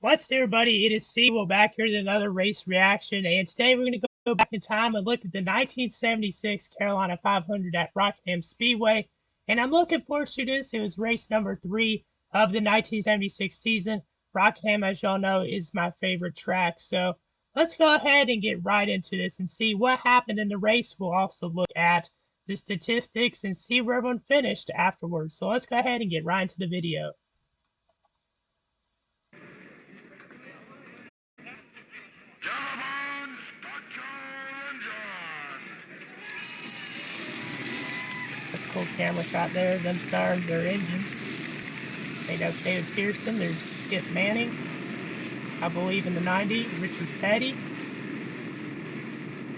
What's up, everybody? It is We're back here with another race reaction, and today we're going to go back in time and look at the 1976 Carolina 500 at Rockingham Speedway. And I'm looking forward to this. It was race number 3 of the 1976 season. Rockingham, as y'all know, is my favorite track. So let's go ahead and get right into this and see what happened in the race. We'll also look at the statistics and see where everyone finished afterwards. So let's go ahead and get right into the video. That's a cool camera shot there. Them starting their engines. They got David Pearson. There's Skip Manning. I believe in the 90. Richard Petty.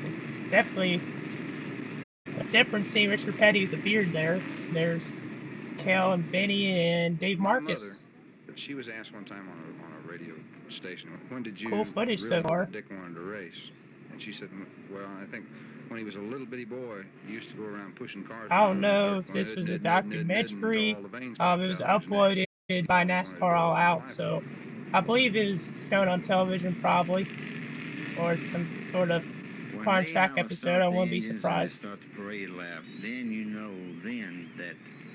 It's definitely a difference seeing Richard Petty with a beard there. There's Kel and Benny and Dave Marcus. Mother, but she was asked one time on a radio station, when did you cool footage really so know far. that Dick wanted to race? And she said, well, I think when he was a little bitty boy, he used to go around pushing cars. I don't know if this was a documentary. It was uploaded by NASCAR All Out, so I believe it was shown on television probably, or some sort of car and track episode. I wouldn't be surprised. Start the parade lap, then you know then that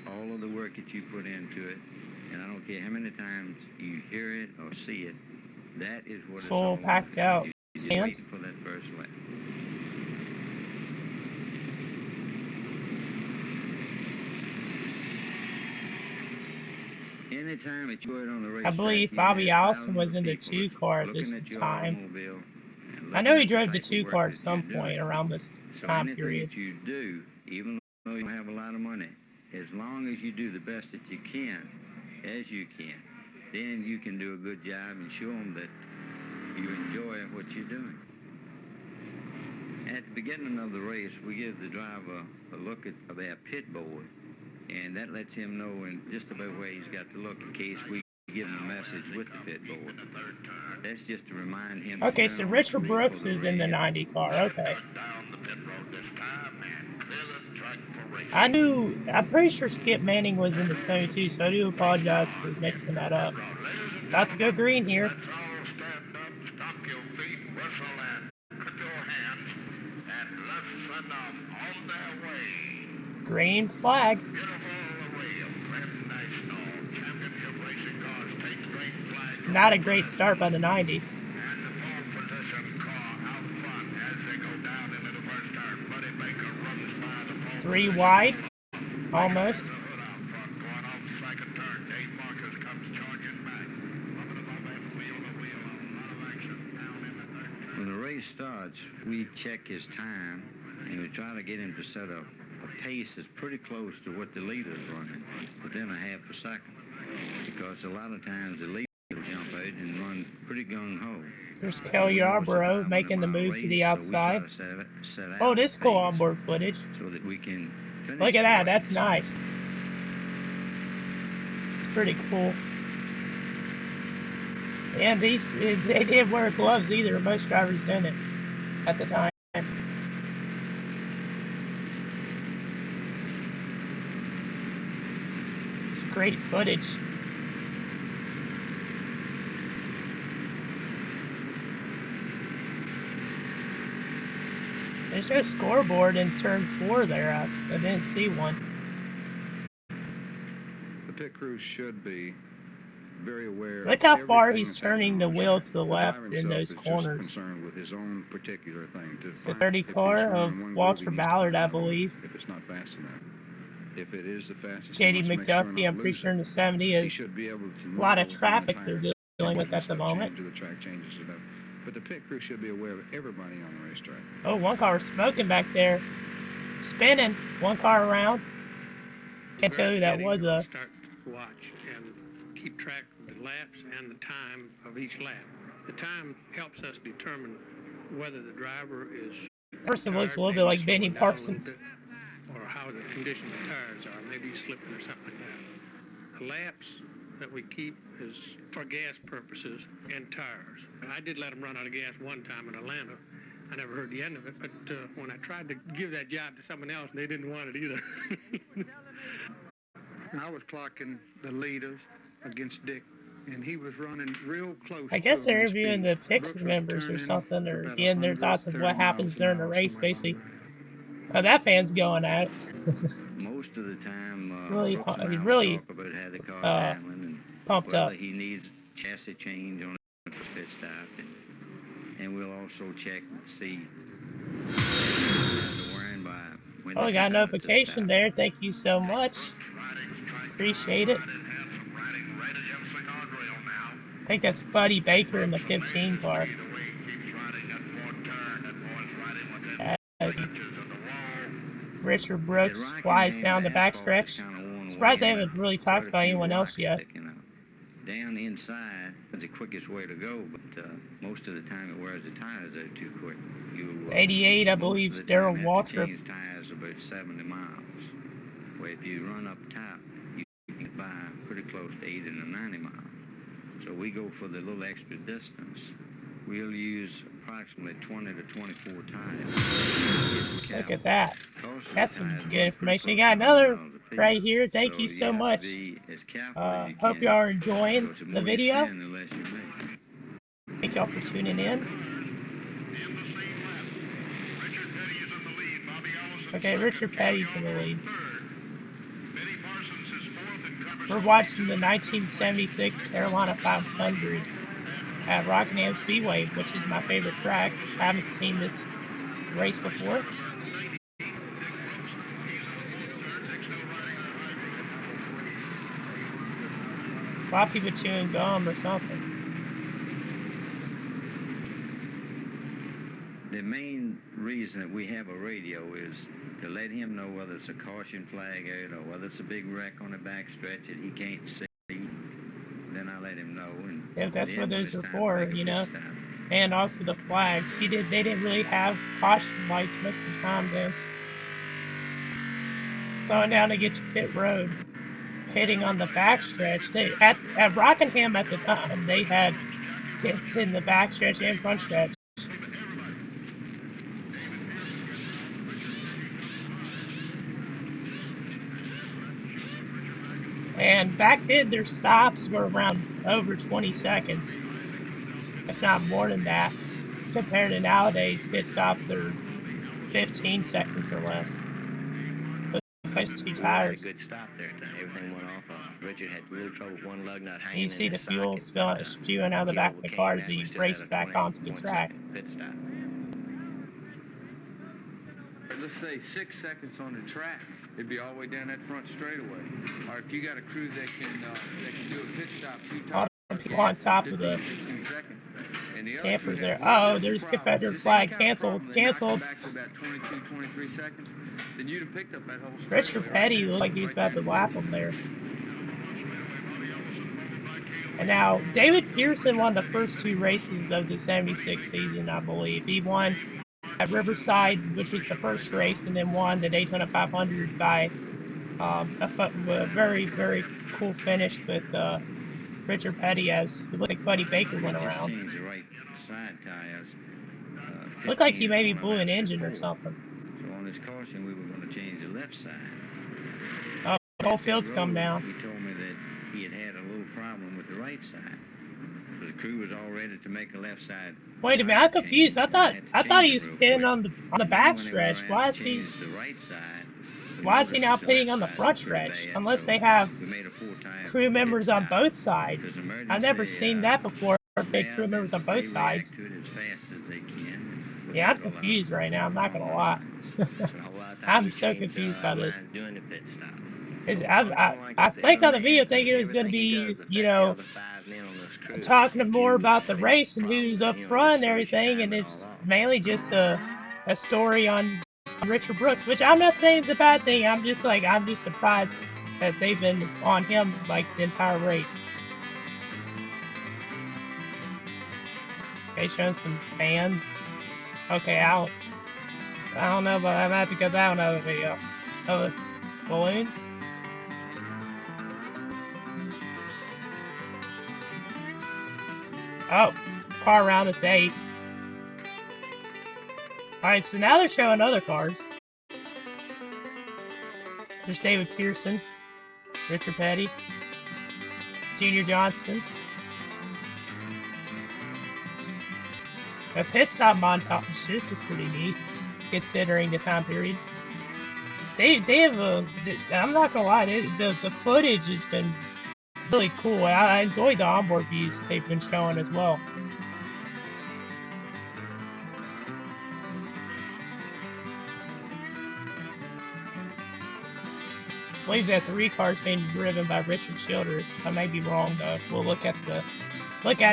all of the work that you put into it, and I don't care how many times you hear it or see it, that is what full it's all packed out stands. for that first lap. Anytime that you were on the race, I believe Bobby Allison was in the 2 car at this time. I know he drove the 2 car at some point around this time period. That you do, even though you don't have a lot of money, as long as you do the best that you can, as you can, then you can do a good job and show them that you enjoy what you're doing. At the beginning of the race, we give the driver a look at their pit board, and that lets him know in just about where he's got to look in case we give him a message with the pit board. That's just to remind him. Okay, so Richard Brooks is in the 90 car. Okay. I'm pretty sure Skip Manning was in the 72, so I do apologize for mixing that up. About to go green here. Green flag. Not a great start by the 90. 3 wide, almost. When the race starts, we check his time, and we try to get him to set up a pace that's pretty close to what the leader's running, within a half a second. Because a lot of times the leader will jump out and run pretty gung-ho. There's Kel Yarborough making the move to the outside. Oh, this is cool onboard footage. So that we can look at that, that's nice. It's pretty cool. And they didn't wear gloves either. Most drivers didn't at the time. It's great footage. There's no scoreboard in turn 4 there. I didn't see one. The pit crew should be very aware. Look how far he's turning the wheel to the left in those corners. Concerned with his own particular thing. It's the 30 car of Walter Ballard, I believe. If it's not fast enough. If it is the fastest, J.D. McDuffie, I'm pretty sure in the 70 is a lot of traffic they're dealing with at the moment. But the pit crew should be aware of everybody on the racetrack. Oh, one car was smoking back there. Spinning. One car around. Can't tell you that was a... Start to watch and keep track of the laps and the time of each lap. The time helps us determine whether the driver is... Person looks a little bit like Benny Parsons. Or how the condition of the tires are. Maybe he's slipping or something like that. The laps that we keep is for gas purposes and tires. I did let them run out of gas one time in Atlanta. I never heard the end of it, but when I tried to give that job to someone else, they didn't want it either. I was clocking the leaders against Dick and he was running real close. I guess they're to interviewing the pit crew members or something, or getting their thoughts of what happens during the race, basically. Oh, that fan's going at it. Most of the time, really, Brooks and I will really talk about how the car's handling and pumped whether up. he needs chassis change on the pit stop, and we'll also check and see the wearing by when Oh, I they got a come out of the notification stop. there. Thank you so much. Appreciate it. I think that's Buddy Baker in the 15 car. As Richard Brooks flies down the backstretch. Surprised they haven't really talked about anyone else yet. Down inside is the quickest way to go, but most of the time it wears the tires out too quick. 88, I believe, Darrell Waltrip. Change tires about 70 miles. Where if you run up top, you can get by pretty close to 80 to 90 miles. So we go for the little extra distance. We'll use approximately 20 to 24 tires. Look at that. That's some good information. You got another right here. Thank you so much. Hope y'all are enjoying the video. Thank y'all for tuning in. Okay, Richard Petty's in the lead. We're watching the 1976 Carolina 500 at Rockingham Speedway, which is my favorite track. I haven't seen this race before. A lot of people chewing gum or something. The main reason that we have a radio is to let him know whether it's a caution flag out or whether it's a big wreck on the backstretch that he can't see. Then I let him know. And yeah, that's what those are for, you know. And also the flags. They didn't really have caution lights most of the time then. Slowing down to get to pit road. Pitting on the backstretch. At Rockingham at the time, they had pits in the backstretch and front stretch. And back then, their stops were around over 20 seconds, if not more than that. Compared to nowadays, pit stops are 15 seconds or less. Looks like two tires. Good stop there. Everything went off. Richard had a little trouble with one lug nut hanging. You see the fuel spewing out of the back of the car as he raced back onto the track. Pit stop. Let's say 6 seconds on the track, it'd be all the way down that front straightaway. Or if you got a crew that can do a pit stop 2 times. People on top of the campers there. Oh, there's Confederate flag. Canceled. Canceled. Richard Petty looked like he was about to lap him there. And now, David Pearson won the first 2 races of the 76 season, I believe. He won at Riverside, which was the first race, and then won the Daytona 500 by a very, very cool finish with Richard Petty as it looked like Buddy Baker went around. Looked like he maybe blew an engine or something. So on this caution, we were going to change the left side. Oh, the whole field's come down. He told me that he had a little problem with the right side. So the crew was all ready to make a left side. Wait a minute, I'm confused. I thought he was pitting on the backstretch. Why is he now pitting on the front stretch? Unless they have crew members on both sides. I've never seen that before. Crew members on both sides. Yeah, I'm confused right now. I'm not gonna lie. I'm so confused by this. I clicked on the video thinking it was gonna be, you know, talking more about the race and who's up front and everything, and it's mainly just a story on Richard Brooks, which I'm not saying is a bad thing. I'm just surprised that they've been on him like the entire race. Okay, showing some fans. Okay, I don't know, but I'm gonna have to cut that one out of the video. Oh, balloons. Oh, car round is 8. Alright, so now they're showing other cars. There's David Pearson, Richard Petty, Junior Johnson, A pit stop montage. This is pretty neat, considering the time period. They have a. I'm not gonna lie, the footage has been really cool. I enjoyed the onboard views they've been showing as well. I believe that 3 cars being driven by Richard Childers. I may be wrong though. We'll look at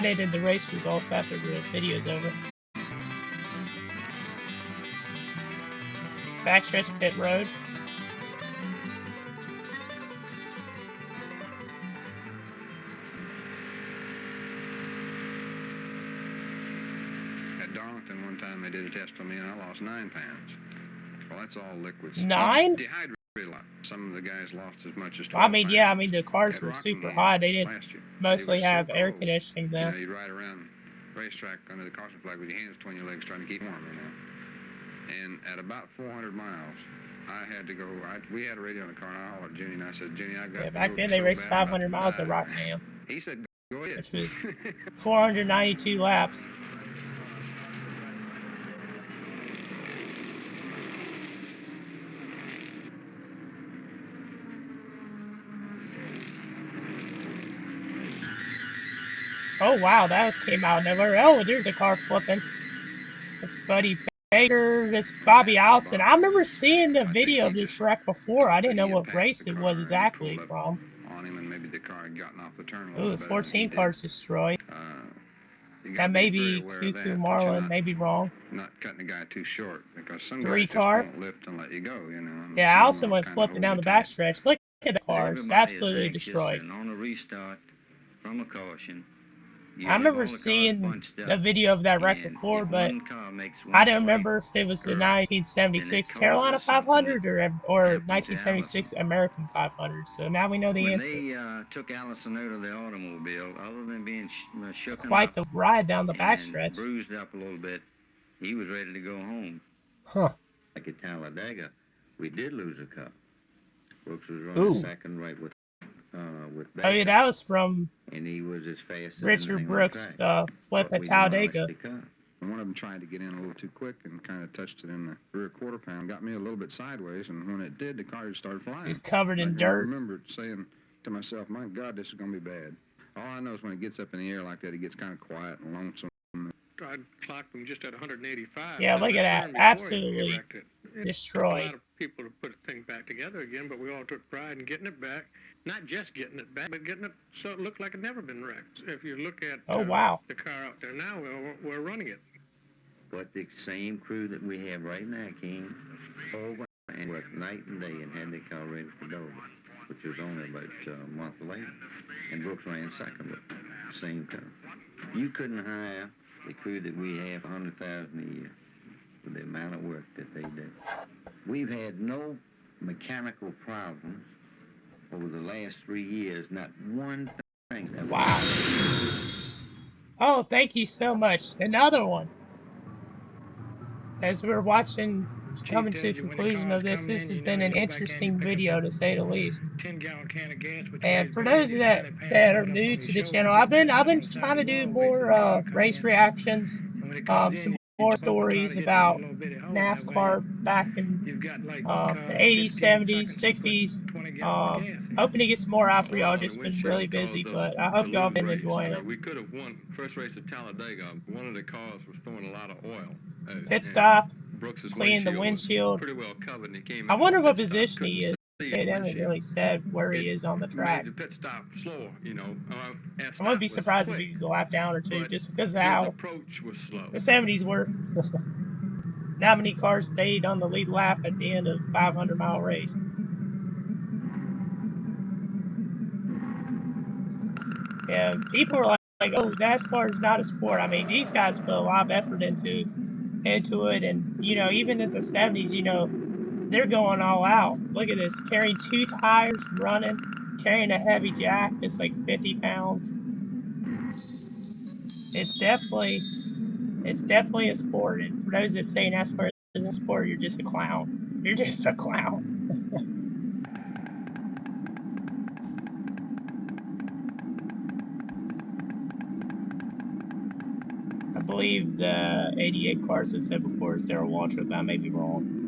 it in the race results after the video's over. Backstretch pit road. At Darlington one time they did a test on me and I lost 9 pounds. Well, that's all liquids. 9? Dehydrated a lot. Some of the guys lost as much as 12 I mean, pounds. yeah, I mean the cars At were super Rockingham hot. They didn't last year, mostly it was so have air cold. conditioning You then. know, you'd ride around the racetrack under the caution flag with your hands between your legs trying to keep warm, you know. And at about 400 miles, I had to go. We had a radio in the car, and I hollered at Jenny, and I said, Jenny, I got Yeah, back then they raced 500 miles at Rockingham, He said, go ahead. which was 492 laps. Oh wow, that came out of nowhere. Oh, there's a car flipping. It's Buddy Baker. It's Bobby Allison. I remember seeing the video of this wreck before. I didn't know what race it was exactly from. On him, and maybe the car had gotten off the turn a Ooh, little the better 14 cars destroyed. You That may be Cuckoo Marlin, may be wrong. Not cutting the guy too short, because some 3 guys car. just won't lift and let you go, you know. And Yeah, some Allison will went kinda flipping hold down you the tight. backstretch. Look at the cars, Everybody absolutely is anxious, destroyed. and on a restart from a caution, I remember seeing the video of that wreck before, but I don't remember if it was the 1976 Carolina 500 or 1976 American 500. So now we know the answer. When they took Allison out of the automobile, other than being shook It's quite the ride down the backstretch. bruised up a little bit, he was ready to go home. Huh. Like at Talladega, we did lose a cup. Brooks was running second right with Baker, Oh yeah, that was from and he was as fast as Richard anything on Brooks' track. flip But at we Talladega. lost the cup. And one of them tried to get in a little too quick and kind of touched it in the rear quarter pound, got me a little bit sideways, and when it did, the car just started flying. It's covered in I dirt. remember saying to myself, my God, this is going to be bad. All I know is when it gets up in the air like that, it gets kind of quiet and lonesome. I clocked them just at 185. Yeah, look at that. Absolutely destroyed. A lot of people to put the thing back together again, but we all took pride in getting it back. Not just getting it back, but getting it so it looked like it never been wrecked. If you look at wow. the car out there now, we're running it. But the same crew that we have right now came over and worked night and day and had the car ready for Dover, which was only about a month later. And Brooks ran second with the same car. You couldn't hire the crew that we have 100,000 a year for the amount of work that they do. We've had no mechanical problems over the last 3 years, not one thing. Wow. Oh, thank you so much. Another one. As we're watching, coming to the conclusion of this, this has been an interesting video to say the least. 10-gallon can of gas. And for those that are new to the channel, I've been trying to do more race reactions, some more stories about NASCAR back in the 80s, 70s, 60s. Hoping to get some more out for y'all. Just been really busy, but I hope y'all been enjoying it. We could have won first race at Talladega. One of the cars was throwing a lot of oil. Pit stop, Brooks's clean the windshield. pretty well covered, and he came I out wonder with what pit stop, position he couldn't is. see They the haven't windshield. really said where he is on the track. Made the pit stop slower, you know. I wouldn't be surprised if he's a lap down or two, just because of how approach was slow. the 70s were. Not many cars stayed on the lead lap at the end of a 500-mile race. Yeah, people are like, oh, NASCAR is not a sport. I mean, these guys put a lot of effort into it, and you know, even at the 70s, you know, they're going all out. Look at this, carrying 2 tires, running, carrying a heavy jack that's like 50 pounds. It's definitely a sport, and for those that say NASCAR isn't a sport, you're just a clown. You're just a clown. believe the 88 cars I said before is Darrell Waltrip, but I may be wrong.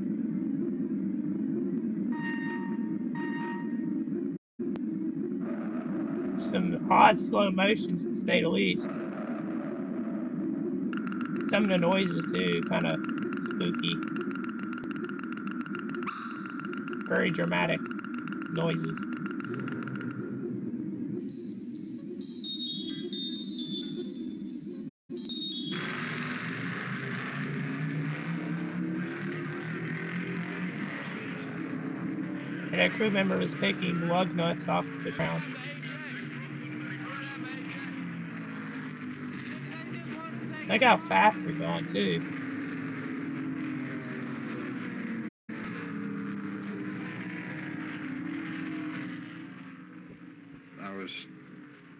Some odd slow motions to say the least. Some of the noises too, kind of spooky. Very dramatic noises. And a crew member was picking lug nuts off the ground. Look how fast they're going too. I was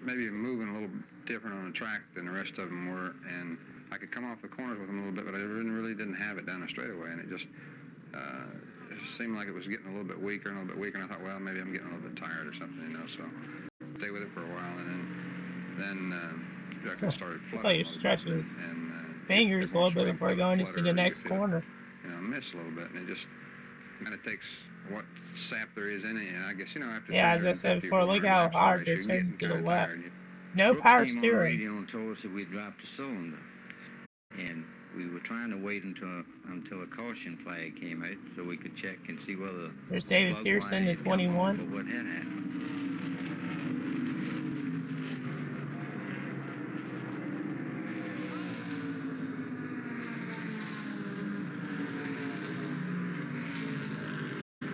maybe moving a little different on the track than the rest of them were, and I could come off the corners with them a little bit, but I really didn't have it down the straightaway, and it just seemed like it was getting a little bit weaker and a little bit weaker, and I thought, well, maybe I'm getting a little bit tired or something, you know, so stay with it for a while, and then I started fluttering. I thought you're stretching his fingers a little bit before going into the next corner. You know, miss a little bit, and it just kind of takes what sap there is in it, and I guess, you know, after yeah, as I said before, look how hard they're turning to the left. No power steering. Radio and told us that we dropped a cylinder, and we were trying to wait until a caution flag came out so we could check and see whether there's David Pearson in 21. Or what had happened.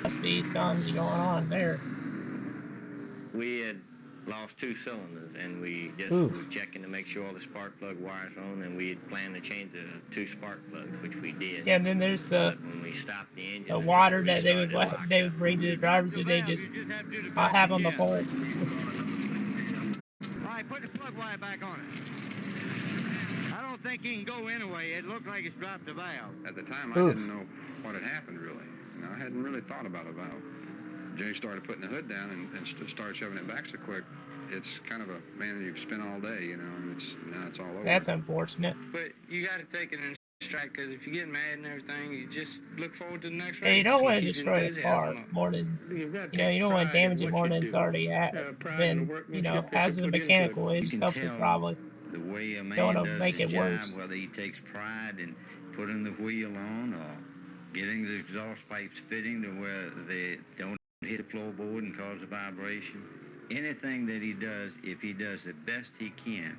Must be something going on there. We had lost 2 cylinders, and we just were checking to make sure all the spark plug wires are on, and we had planned to change the 2 spark plugs, which we did. Yeah, and then there's the water that they would bring to the drivers that they just have on the pole. All right, put the plug wire back on it. I don't think he can go anyway. It looked like it's dropped the valve. At the time, I didn't know what had happened, really. You know, I hadn't really thought about a valve. Jimmy started putting the hood down and started shoving it back so quick. It's kind of a, man, you've spent all day, you know, and now it's all over. That's unfortunate. But you got to take it in stride, because if you get mad and everything, you just look forward to the next race. Yeah, you don't want to destroy the car more than, you don't want to damage it more than it's already been, as a mechanical age, company probably the way a man don't want to does make his it job, worse. whether he takes pride in putting the wheel on or getting the exhaust pipes fitting to where they don't hit the floorboard and cause a vibration. Anything that he does, if he does the best he can.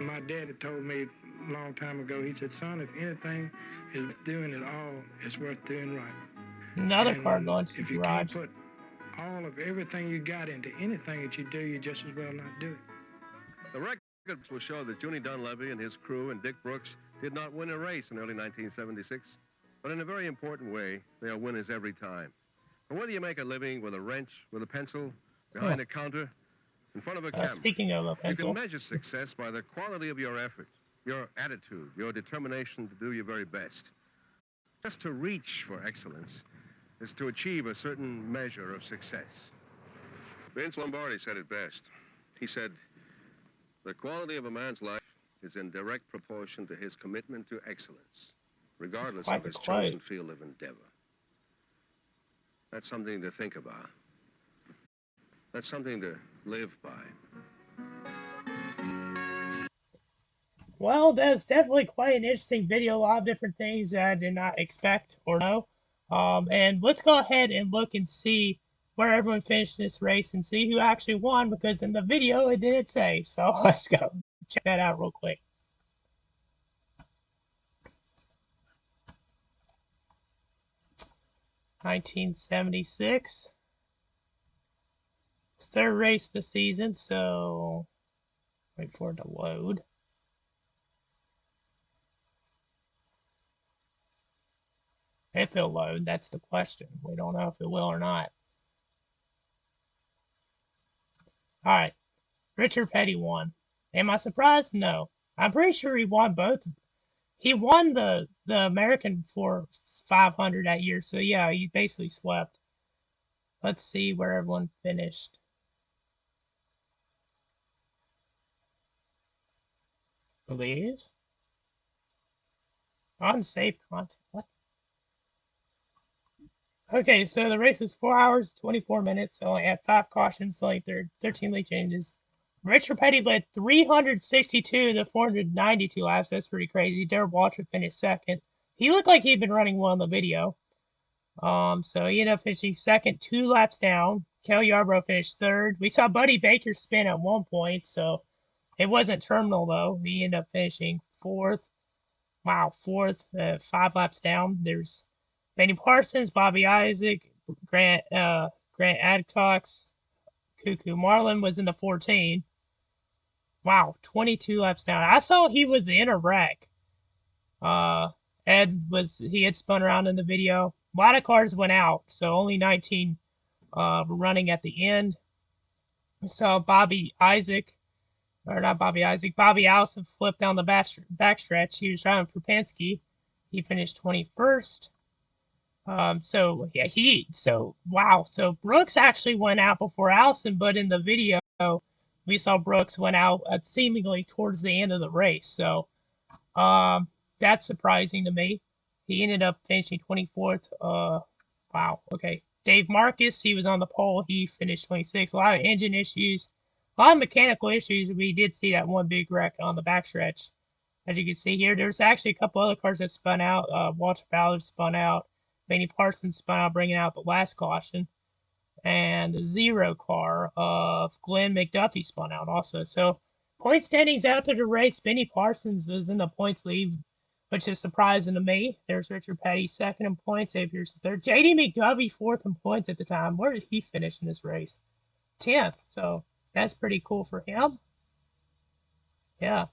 My dad had told me a long time ago, he said, son, if anything is doing it all, it's worth doing right. Another car going to the if you garage. can't put all of everything you got into anything that you do, you just as well not do it. The records will show that Junie Dunleavy and his crew and Dick Brooks did not win a race in early 1976, but in a very important way, they are winners every time. And whether you make a living with a wrench, with a pencil, behind a counter, in front of a camera, speaking of a pencil, you can measure success by the quality of your effort, your attitude, your determination to do your very best. Just to reach for excellence is to achieve a certain measure of success. Vince Lombardi said it best. He said, the quality of a man's life is in direct proportion to his commitment to excellence, regardless of his chosen field of endeavor. That's something to think about. That's something to live by. well, that's definitely quite an interesting video. A lot of different things that I did not expect or know. And let's go ahead and look and see where everyone finished this race and see who actually won, because in the video it didn't say. So let's go check that out real quick. (1976). It's their race this season, so wait for it to load. If it'll load, that's the question. We don't know if it will or not. Alright, Richard Petty won. Am I surprised? No. I'm pretty sure he won both. He won the American for 500 that year, so yeah, he basically swept. Let's see where everyone finished. Believe. Unsafe content. What? Okay, so the race was 4 hours, 24 minutes. Only had 5 cautions, like 13 late changes. Richard Petty led 362 to 492 laps. That's pretty crazy. Derek Waltrip finished second. He looked like he'd been running well in the video. So he ended up finishing second, 2 laps down. Kel Yarborough finished third. We saw Buddy Baker spin at one point, so it wasn't terminal though. He ended up finishing fourth. Wow, fourth, 5 laps down. There's Benny Parsons, Bobby Isaac, Grant Adcox, Cuckoo Marlin was in the 14. Wow, 22 laps down. I saw he was in a wreck. He had spun around in the video. A lot of cars went out, so only 19 were running at the end. We saw Bobby Allison flipped down the backstretch. He was driving for Penske. He finished 21st. So Brooks actually went out before Allison, but in the video we saw Brooks went out seemingly towards the end of the race. So that's surprising to me. He ended up finishing 24th. Wow. Okay. Dave Marcus, he was on the pole. He finished 26th. A lot of engine issues, a lot of mechanical issues. We did see that one big wreck on the backstretch. As you can see here, there's actually a couple other cars that spun out. Walter Ballard spun out. Benny Parsons spun out, bringing out the last caution. And the 0 car of Glenn McDuffie spun out also. So point standings after the race, Benny Parsons is in the points lead, which is surprising to me. There's Richard Petty second in points. Avery's third. JD McDuffie fourth in points at the time. Where did he finish in this race? 10th. So that's pretty cool for him. Yeah.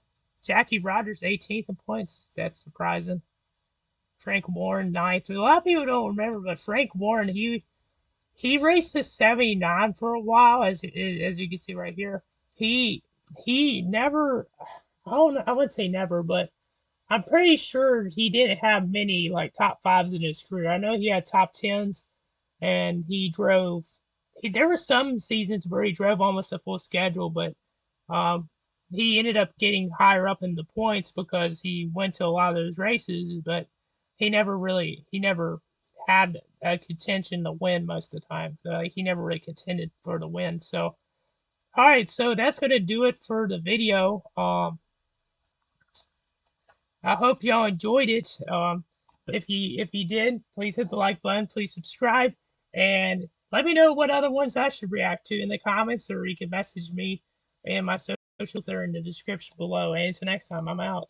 Jackie Rogers 18th in points. That's surprising. Frank Warren 9th. A lot of people don't remember, but Frank Warren, he raced the 79 for a while, as you can see right here. He never, I don't know, I wouldn't say never, but I'm pretty sure he didn't have many like top 5s in his career. I know he had top 10s, and there were some seasons where he drove almost a full schedule, but he ended up getting higher up in the points because he went to a lot of those races, but he never had a contention to win most of the time. So he never really contended for the win. So, all right, so that's going to do it for the video. I hope y'all enjoyed it. If you did, please hit the like button. Please subscribe, and let me know what other ones I should react to in the comments, or you can message me, and my socials are in the description below. And until next time, I'm out.